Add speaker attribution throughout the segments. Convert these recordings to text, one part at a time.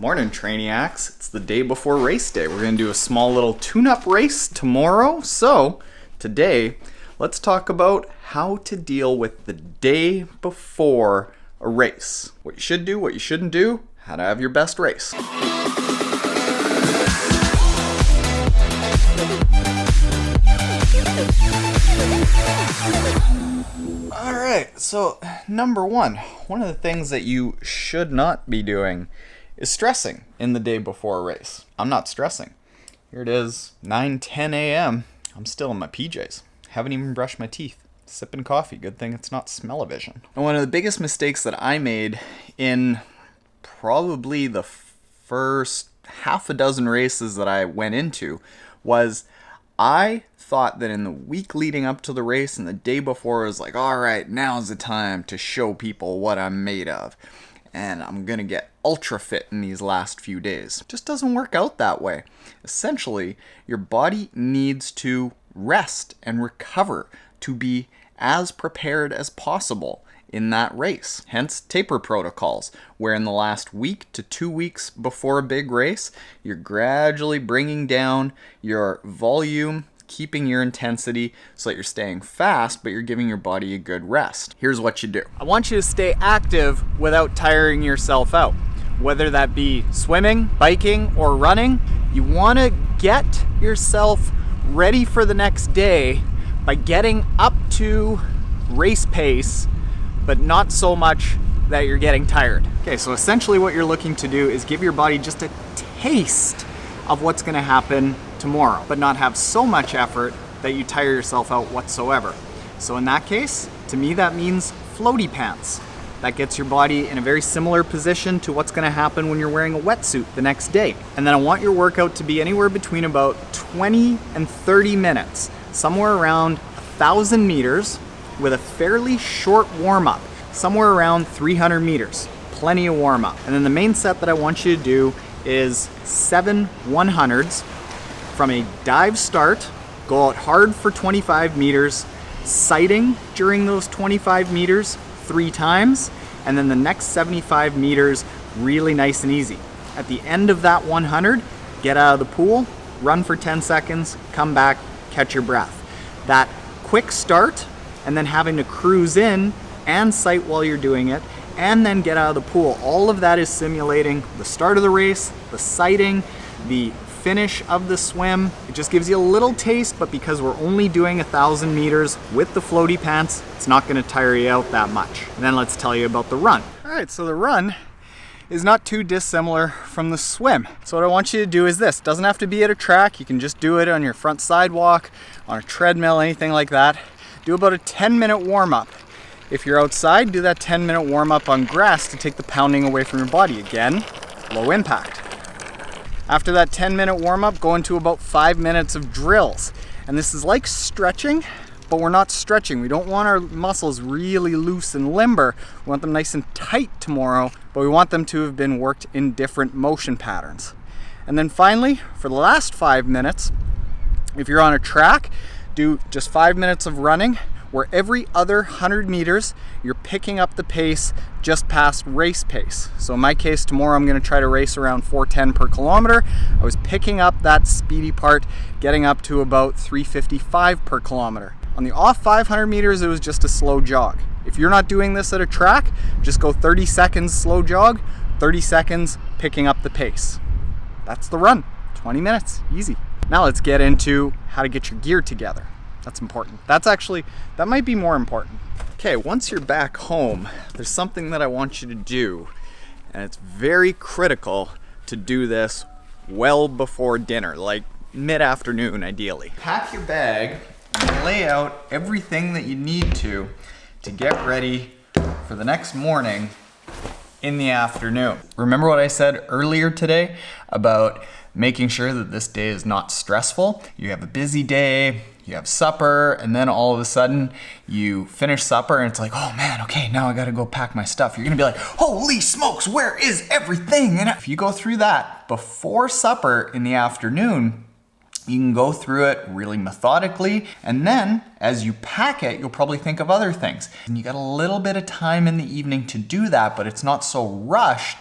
Speaker 1: Morning, Trainiacs. It's the day before race day. We're going to do a small little tune-up race tomorrow. So, today, let's talk about how to deal with the day before a race. What you should do, what you shouldn't do, how to have your best race. Alright, so number one of the things that you should not be doing is stressing in the day before a race. I'm not stressing. Here it is, 9:10 a.m. I'm still in my PJs. Haven't even brushed my teeth. Sipping coffee. Good thing it's not smell-o-vision. And one of the biggest mistakes that I made in probably the first half a dozen races that I went into was I thought that in the week leading up to the race and the day before, it was like, all right, now's the time to show people what I'm made of. And I'm going to get ultra fit in these last few days. It just doesn't work out that way. Essentially, your body needs to rest and recover to be as prepared as possible in that race. Hence taper protocols, where in the last week to 2 weeks before a big race, you're gradually bringing down your volume, keeping your intensity so that you're staying fast, but you're giving your body a good rest. Here's what you do. I want you to stay active without tiring yourself out. Whether that be swimming, biking, or running, you want to get yourself ready for the next day by getting up to race pace, but not so much that you're getting tired. Okay, so essentially what you're looking to do is give your body just a taste of what's going to happen tomorrow, but not have so much effort that you tire yourself out whatsoever. So in that case, to me that means floaty pants. That gets your body in a very similar position to what's going to happen when you're wearing a wetsuit the next day. And then I want your workout to be anywhere between about 20 and 30 minutes, somewhere around 1,000 meters with a fairly short warm-up, somewhere around 300 meters. Plenty of warm-up. And then the main set that I want you to do is 7 100s from a dive start, go out hard for 25 meters, sighting during those 25 meters 3 times, and then the next 75 meters really nice and easy. At the end of that 100, get out of the pool, run for 10 seconds, come back, catch your breath. That quick start and then having to cruise in and sight while you're doing it, and then get out of the pool. All of that is simulating the start of the race, the sighting, the finish of the swim. It just gives you a little taste, but because we're only doing 1,000 meters with the floaty pants, it's not going to tire you out that much. And then let's tell you about the run. All right, so the run is not too dissimilar from the swim. So what I want you to do is this. It doesn't have to be at a track. You can just do it on your front sidewalk, on a treadmill, anything like that. Do about a 10-minute warm-up. If you're outside, do that 10-minute warm-up on grass to take the pounding away from your body. Again, low impact. After that 10-minute warm-up, go into about 5 minutes of drills. And this is like stretching, but we're not stretching. We don't want our muscles really loose and limber. We want them nice and tight tomorrow, but we want them to have been worked in different motion patterns. And then finally, for the last 5 minutes, if you're on a track, do just 5 minutes of running, where every other 100 meters, you're picking up the pace just past race pace. So in my case, tomorrow I'm gonna try to race around 4:10 per kilometer. I was picking up that speedy part, getting up to about 3:55 per kilometer. On the off 500 meters, it was just a slow jog. If you're not doing this at a track, just go 30 seconds slow jog, 30 seconds picking up the pace. That's the run, 20 minutes, easy. Now let's get into how to get your gear together. That's important. That might be more important. Okay, once you're back home, there's something that I want you to do, and it's very critical to do this well before dinner, like mid-afternoon ideally. Pack your bag and lay out everything that you need to get ready for the next morning in the afternoon. Remember what I said earlier today about making sure that this day is not stressful? You have a busy day, you have supper, and then all of a sudden you finish supper and it's like, oh man, okay, now I gotta go pack my stuff. You're gonna be like, holy smokes, where is everything? And if you go through that before supper in the afternoon, you can go through it really methodically, and then as you pack it, you'll probably think of other things. And you got a little bit of time in the evening to do that, but it's not so rushed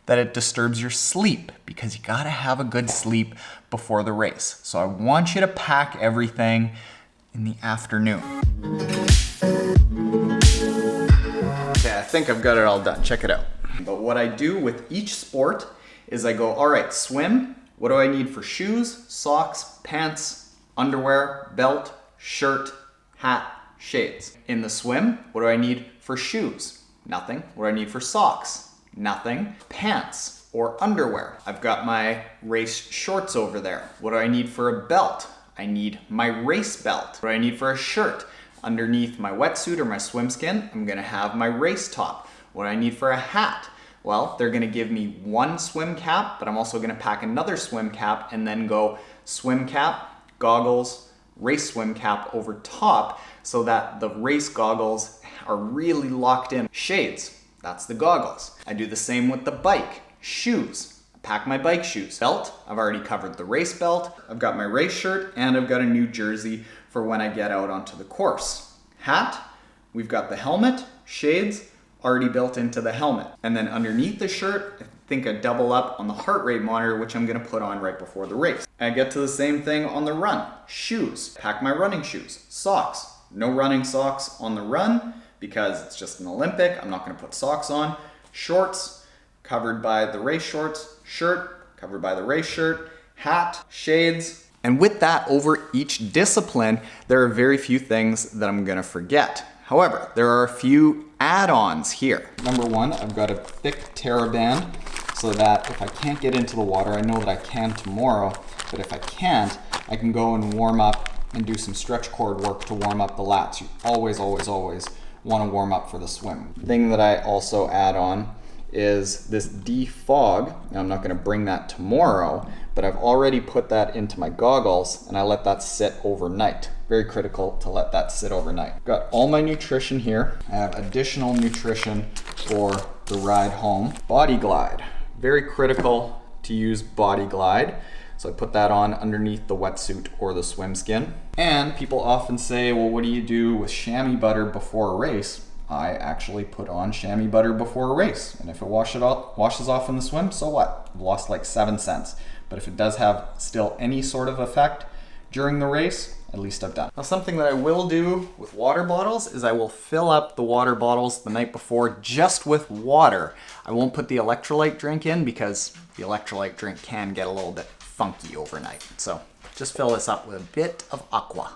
Speaker 1: that it disturbs your sleep, because you gotta have a good sleep before the race. So I want you to pack everything in the afternoon. Okay, I think I've got it all done. Check it out. But what I do with each sport is I go, all right, swim. What do I need for shoes, socks, pants, underwear, belt, shirt, hat, shades? In the swim, what do I need for shoes? Nothing. What do I need for socks? Nothing. Pants or underwear. I've got my race shorts over there. What do I need for a belt? I need my race belt. What do I need for a shirt? Underneath my wetsuit or my swim skin, I'm gonna have my race top. What do I need for a hat? Well, they're gonna give me one swim cap, but I'm also gonna pack another swim cap and then go swim cap, goggles, race swim cap over top so that the race goggles are really locked in. Shades, that's the goggles. I do the same with the bike. Shoes, I pack my bike shoes. Belt, I've already covered the race belt. I've got my race shirt and I've got a new jersey for when I get out onto the course. Hat, we've got the helmet, shades, already built into the helmet. And then underneath the shirt, I think I double up on the heart rate monitor, which I'm gonna put on right before the race. I get to the same thing on the run. Shoes, pack my running shoes. Socks, no running socks on the run because it's just an Olympic. I'm not gonna put socks on. Shorts, covered by the race shorts. Shirt, covered by the race shirt. Hat, shades. And with that, over each discipline, there are very few things that I'm gonna forget. However, there are a few add-ons here. Number one, I've got a thick TheraBand so that if I can't get into the water, I know that I can tomorrow, but if I can't, I can go and warm up and do some stretch cord work to warm up the lats. You always, always, always want to warm up for the swim. The thing that I also add on is this defog. Now I'm not going to bring that tomorrow, but I've already put that into my goggles and I let that sit overnight. Very critical to let that sit overnight. Got all my nutrition here. I have additional nutrition for the ride home. Body Glide, very critical to use Body Glide. So I put that on underneath the wetsuit or the swim skin. And people often say, well, what do you do with chamois butter before a race? I actually put on chamois butter before a race. And if it washes off in the swim, so what? I've lost like 7 cents. But if it does have still any sort of effect during the race, at least I've done. Now something that I will do with water bottles is I will fill up the water bottles the night before just with water. I won't put the electrolyte drink in because the electrolyte drink can get a little bit funky overnight. So just fill this up with a bit of agua.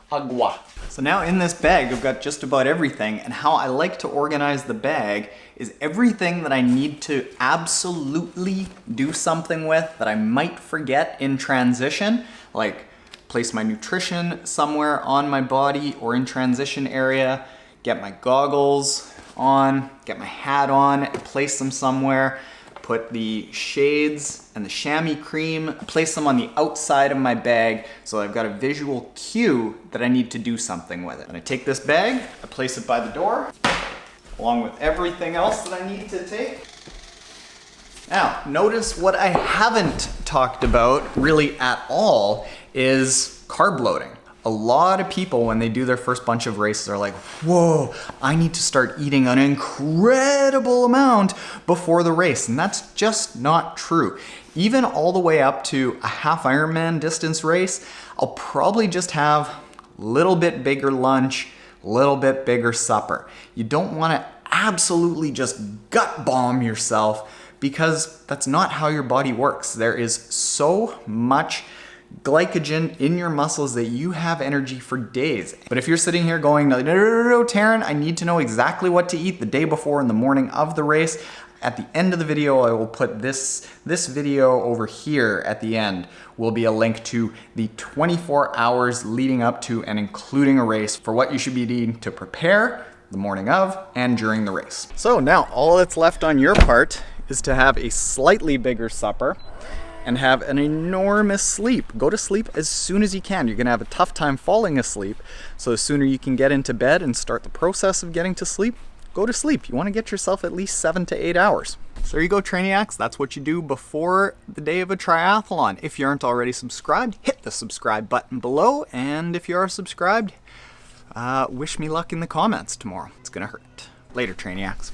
Speaker 1: So now in this bag, I've got just about everything, and how I like to organize the bag is everything that I need to absolutely do something with that I might forget in transition, like place my nutrition somewhere on my body or in transition area, get my goggles on, get my hat on, and place them somewhere, put the shades and the chamois cream, place them on the outside of my bag so I've got a visual cue that I need to do something with it. And I take this bag, I place it by the door, along with everything else that I need to take. Now, notice what I haven't talked about really at all is carb loading. A lot of people, when they do their first bunch of races, are like, whoa, I need to start eating an incredible amount before the race. And that's just not true. Even all the way up to a half Ironman distance race, I'll probably just have a little bit bigger lunch, a little bit bigger supper. You don't want to absolutely just gut bomb yourself because that's not how your body works. There is so much glycogen in your muscles that you have energy for days. But if you're sitting here going, no, Taren, I need to know exactly what to eat the day before and the morning of the race, at the end of the video, I will put this video over here at the end will be a link to the 24 hours leading up to and including a race for what you should be eating to prepare the morning of and during the race. So now all that's left on your part is to have a slightly bigger supper and have an enormous sleep. Go to sleep as soon as you can. You're gonna have a tough time falling asleep. So the sooner you can get into bed and start the process of getting to sleep, go to sleep. You wanna get yourself at least 7 to 8 hours. So there you go, Trainiacs. That's what you do before the day of a triathlon. If you aren't already subscribed, hit the subscribe button below. And if you are subscribed, wish me luck in the comments tomorrow. It's gonna hurt. Later, Trainiacs.